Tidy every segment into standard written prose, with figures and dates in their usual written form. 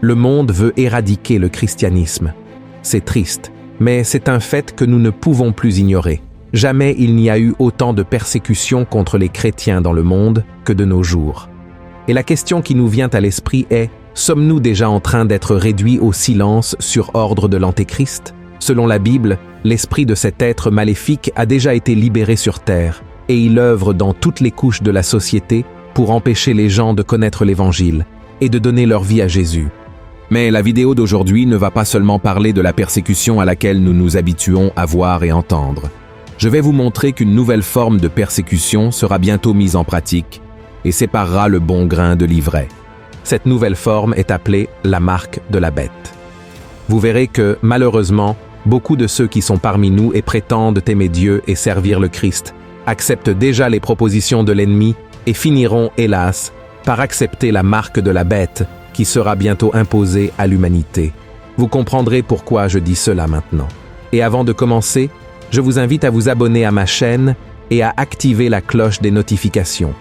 Le monde veut éradiquer le christianisme. C'est triste, mais c'est un fait que nous ne pouvons plus ignorer. Jamais il n'y a eu autant de persécutions contre les chrétiens dans le monde que de nos jours. Et la question qui nous vient à l'esprit est, sommes-nous déjà en train d'être réduits au silence sur ordre de l'Antéchrist? Selon la Bible, l'esprit de cet être maléfique a déjà été libéré sur terre, et il œuvre dans toutes les couches de la société pour empêcher les gens de connaître l'Évangile et de donner leur vie à Jésus. Mais la vidéo d'aujourd'hui ne va pas seulement parler de la persécution à laquelle nous nous habituons à voir et entendre. Je vais vous montrer qu'une nouvelle forme de persécution sera bientôt mise en pratique et séparera le bon grain de l'ivraie. Cette nouvelle forme est appelée la marque de la bête. Vous verrez que, malheureusement, beaucoup de ceux qui sont parmi nous et prétendent aimer Dieu et servir le Christ acceptent déjà les propositions de l'ennemi et finiront, hélas, par accepter la marque de la bête qui sera bientôt imposée à l'humanité. Vous comprendrez pourquoi je dis cela maintenant. Et avant de commencer, je vous invite à vous abonner à ma chaîne et à activer la cloche des notifications,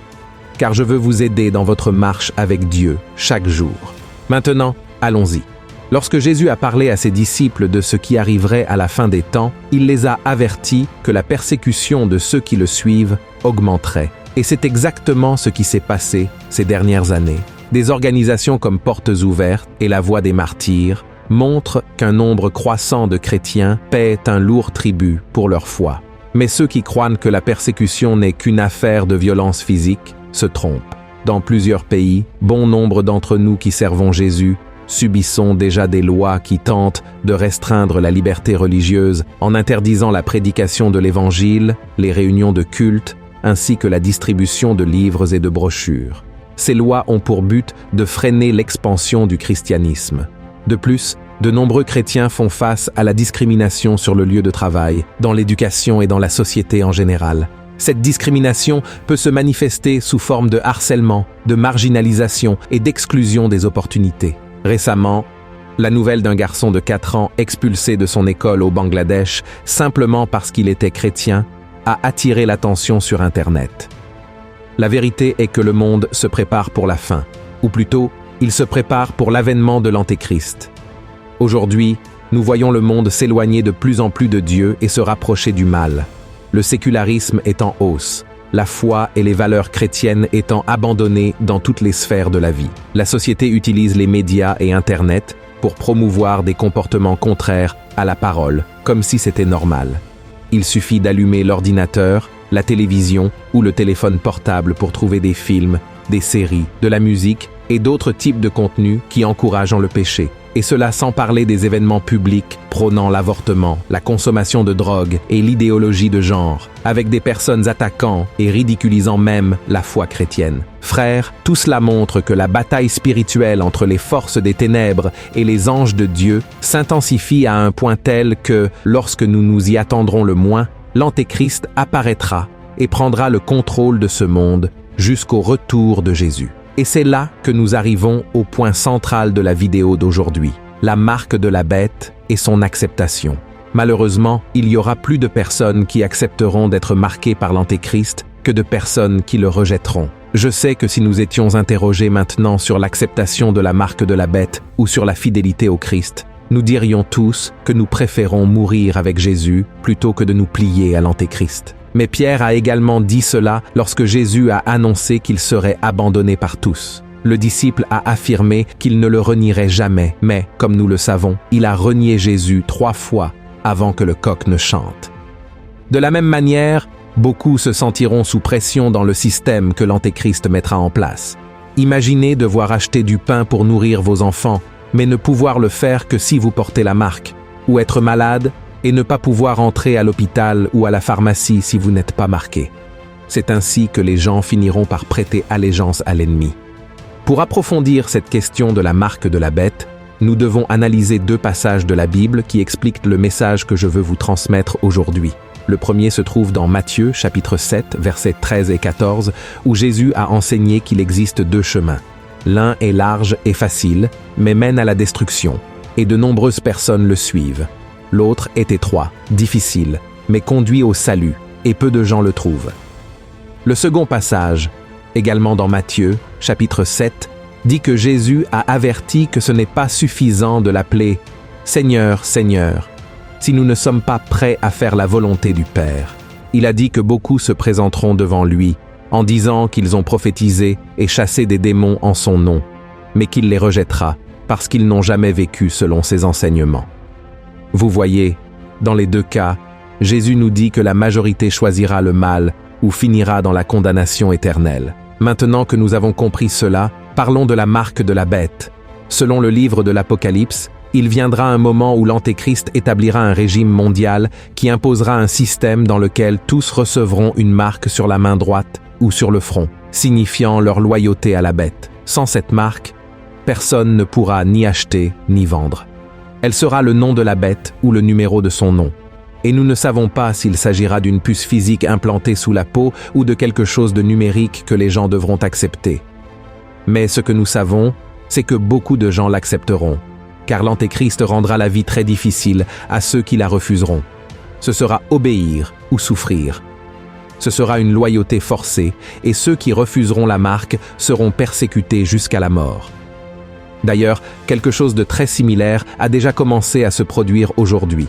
car je veux vous aider dans votre marche avec Dieu chaque jour. Maintenant, allons-y. Lorsque Jésus a parlé à ses disciples de ce qui arriverait à la fin des temps, il les a avertis que la persécution de ceux qui le suivent augmenterait. Et c'est exactement ce qui s'est passé ces dernières années. Des organisations comme Portes Ouvertes et la Voix des Martyrs montrent qu'un nombre croissant de chrétiens paient un lourd tribut pour leur foi. Mais ceux qui croient que la persécution n'est qu'une affaire de violence physique se trompent. Dans plusieurs pays, bon nombre d'entre nous qui servons Jésus subissons déjà des lois qui tentent de restreindre la liberté religieuse en interdisant la prédication de l'Évangile, les réunions de culte, ainsi que la distribution de livres et de brochures. Ces lois ont pour but de freiner l'expansion du christianisme. De plus, de nombreux chrétiens font face à la discrimination sur le lieu de travail, dans l'éducation et dans la société en général. Cette discrimination peut se manifester sous forme de harcèlement, de marginalisation et d'exclusion des opportunités. Récemment, la nouvelle d'un garçon de 4 ans expulsé de son école au Bangladesh simplement parce qu'il était chrétien a attiré l'attention sur Internet. La vérité est que le monde se prépare pour la fin, ou plutôt, il se prépare pour l'avènement de l'Antéchrist. Aujourd'hui, nous voyons le monde s'éloigner de plus en plus de Dieu et se rapprocher du mal. Le sécularisme est en hausse, la foi et les valeurs chrétiennes étant abandonnées dans toutes les sphères de la vie. La société utilise les médias et Internet pour promouvoir des comportements contraires à la parole, comme si c'était normal. Il suffit d'allumer l'ordinateur, la télévision ou le téléphone portable pour trouver des films, des séries, de la musique et d'autres types de contenus qui encouragent le péché. Et cela sans parler des événements publics prônant l'avortement, la consommation de drogue et l'idéologie de genre, avec des personnes attaquant et ridiculisant même la foi chrétienne. Frères, tout cela montre que la bataille spirituelle entre les forces des ténèbres et les anges de Dieu s'intensifie à un point tel que, lorsque nous nous y attendrons le moins, l'Antéchrist apparaîtra et prendra le contrôle de ce monde jusqu'au retour de Jésus. Et c'est là que nous arrivons au point central de la vidéo d'aujourd'hui, la marque de la bête et son acceptation. Malheureusement, il y aura plus de personnes qui accepteront d'être marquées par l'Antéchrist que de personnes qui le rejetteront. Je sais que si nous étions interrogés maintenant sur l'acceptation de la marque de la bête ou sur la fidélité au Christ, nous dirions tous que nous préférons mourir avec Jésus plutôt que de nous plier à l'Antéchrist. Mais Pierre a également dit cela lorsque Jésus a annoncé qu'il serait abandonné par tous. Le disciple a affirmé qu'il ne le renierait jamais, mais, comme nous le savons, il a renié Jésus 3 fois avant que le coq ne chante. De la même manière, beaucoup se sentiront sous pression dans le système que l'Antéchrist mettra en place. Imaginez devoir acheter du pain pour nourrir vos enfants, mais ne pouvoir le faire que si vous portez la marque, ou être malade et ne pas pouvoir entrer à l'hôpital ou à la pharmacie si vous n'êtes pas marqué. C'est ainsi que les gens finiront par prêter allégeance à l'ennemi. Pour approfondir cette question de la marque de la bête, nous devons analyser 2 passages de la Bible qui expliquent le message que je veux vous transmettre aujourd'hui. Le premier se trouve dans Matthieu, chapitre 7, versets 13 et 14, où Jésus a enseigné qu'il existe 2 chemins. L'un est large et facile, mais mène à la destruction, et de nombreuses personnes le suivent. L'autre est étroit, difficile, mais conduit au salut, et peu de gens le trouvent. Le second passage, également dans Matthieu, chapitre 7, dit que Jésus a averti que ce n'est pas suffisant de l'appeler « Seigneur, Seigneur », si nous ne sommes pas prêts à faire la volonté du Père. Il a dit que beaucoup se présenteront devant lui, en disant qu'ils ont prophétisé et chassé des démons en son nom, mais qu'il les rejettera parce qu'ils n'ont jamais vécu selon ses enseignements. Vous voyez, dans les deux cas, Jésus nous dit que la majorité choisira le mal ou finira dans la condamnation éternelle. Maintenant que nous avons compris cela, parlons de la marque de la bête. Selon le livre de l'Apocalypse, il viendra un moment où l'Antéchrist établira un régime mondial qui imposera un système dans lequel tous recevront une marque sur la main droite ou sur le front, signifiant leur loyauté à la bête. Sans cette marque, personne ne pourra ni acheter ni vendre. Elle sera le nom de la bête ou le numéro de son nom. Et nous ne savons pas s'il s'agira d'une puce physique implantée sous la peau ou de quelque chose de numérique que les gens devront accepter. Mais ce que nous savons, c'est que beaucoup de gens l'accepteront, car l'Antéchrist rendra la vie très difficile à ceux qui la refuseront. Ce sera obéir ou souffrir. Ce sera une loyauté forcée, et ceux qui refuseront la marque seront persécutés jusqu'à la mort. D'ailleurs, quelque chose de très similaire a déjà commencé à se produire aujourd'hui.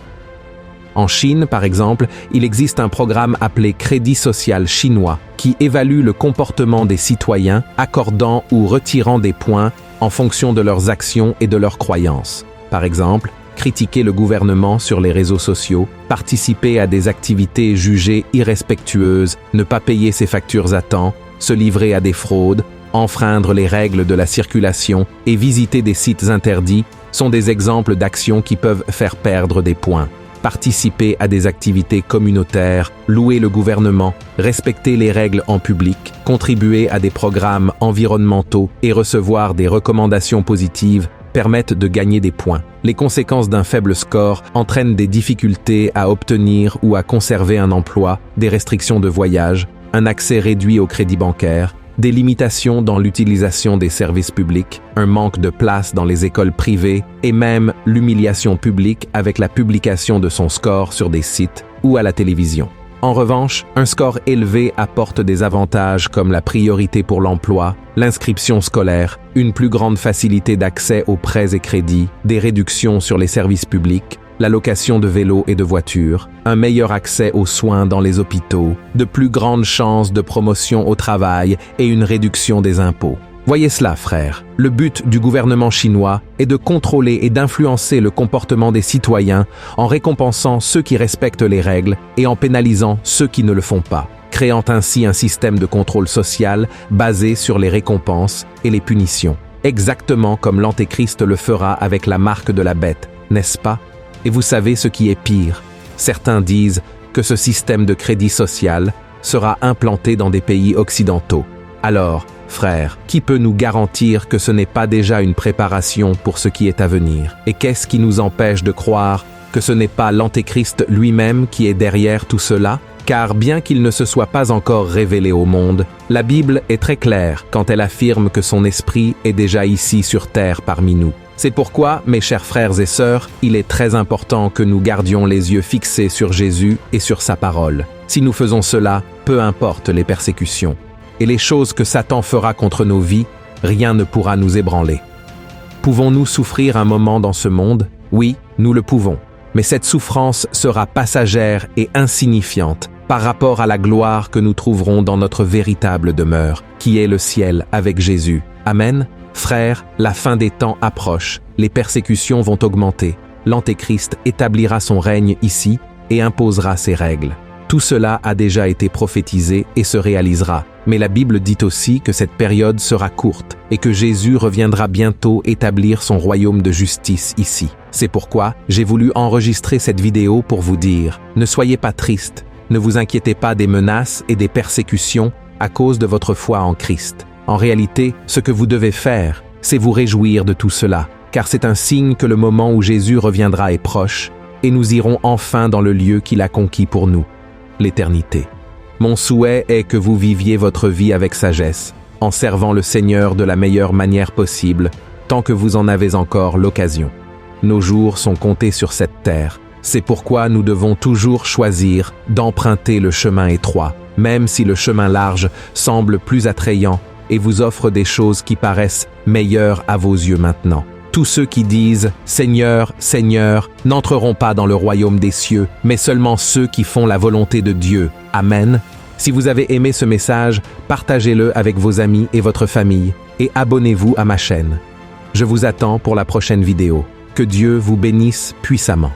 En Chine, par exemple, il existe un programme appelé Crédit social chinois qui évalue le comportement des citoyens, accordant ou retirant des points en fonction de leurs actions et de leurs croyances. Par exemple, critiquer le gouvernement sur les réseaux sociaux, participer à des activités jugées irrespectueuses, ne pas payer ses factures à temps, se livrer à des fraudes, enfreindre les règles de la circulation et visiter des sites interdits sont des exemples d'actions qui peuvent faire perdre des points. Participer à des activités communautaires, louer le gouvernement, respecter les règles en public, contribuer à des programmes environnementaux et recevoir des recommandations positives permettent de gagner des points. Les conséquences d'un faible score entraînent des difficultés à obtenir ou à conserver un emploi, des restrictions de voyage, un accès réduit au crédit bancaire, des limitations dans l'utilisation des services publics, un manque de place dans les écoles privées et même l'humiliation publique avec la publication de son score sur des sites ou à la télévision. En revanche, un score élevé apporte des avantages comme la priorité pour l'emploi, l'inscription scolaire, une plus grande facilité d'accès aux prêts et crédits, des réductions sur les services publics, la location de vélos et de voitures, un meilleur accès aux soins dans les hôpitaux, de plus grandes chances de promotion au travail et une réduction des impôts. Voyez cela, frères. Le but du gouvernement chinois est de contrôler et d'influencer le comportement des citoyens en récompensant ceux qui respectent les règles et en pénalisant ceux qui ne le font pas, créant ainsi un système de contrôle social basé sur les récompenses et les punitions. Exactement comme l'Antéchrist le fera avec la marque de la bête, n'est-ce pas? Et vous savez ce qui est pire? Certains disent que ce système de crédit social sera implanté dans des pays occidentaux. Alors, frères, qui peut nous garantir que ce n'est pas déjà une préparation pour ce qui est à venir? Et qu'est-ce qui nous empêche de croire que ce n'est pas l'Antéchrist lui-même qui est derrière tout cela? Car bien qu'il ne se soit pas encore révélé au monde, la Bible est très claire quand elle affirme que son esprit est déjà ici sur terre parmi nous. C'est pourquoi, mes chers frères et sœurs, il est très important que nous gardions les yeux fixés sur Jésus et sur sa parole. Si nous faisons cela, peu importe les persécutions. Et les choses que Satan fera contre nos vies, rien ne pourra nous ébranler. Pouvons-nous souffrir un moment dans ce monde? Oui, nous le pouvons. Mais cette souffrance sera passagère et insignifiante par rapport à la gloire que nous trouverons dans notre véritable demeure, qui est le ciel avec Jésus. Amen. Frères, la fin des temps approche, les persécutions vont augmenter, l'Antéchrist établira son règne ici et imposera ses règles. Tout cela a déjà été prophétisé et se réalisera, mais la Bible dit aussi que cette période sera courte et que Jésus reviendra bientôt établir son royaume de justice ici. C'est pourquoi j'ai voulu enregistrer cette vidéo pour vous dire, ne soyez pas tristes, ne vous inquiétez pas des menaces et des persécutions à cause de votre foi en Christ. En réalité, ce que vous devez faire, c'est vous réjouir de tout cela, car c'est un signe que le moment où Jésus reviendra est proche, et nous irons enfin dans le lieu qu'il a conquis pour nous, l'éternité. Mon souhait est que vous viviez votre vie avec sagesse, en servant le Seigneur de la meilleure manière possible, tant que vous en avez encore l'occasion. Nos jours sont comptés sur cette terre, c'est pourquoi nous devons toujours choisir d'emprunter le chemin étroit, même si le chemin large semble plus attrayant et vous offre des choses qui paraissent meilleures à vos yeux maintenant. Tous ceux qui disent « Seigneur, Seigneur » n'entreront pas dans le royaume des cieux, mais seulement ceux qui font la volonté de Dieu. Amen. Si vous avez aimé ce message, partagez-le avec vos amis et votre famille, et abonnez-vous à ma chaîne. Je vous attends pour la prochaine vidéo. Que Dieu vous bénisse puissamment.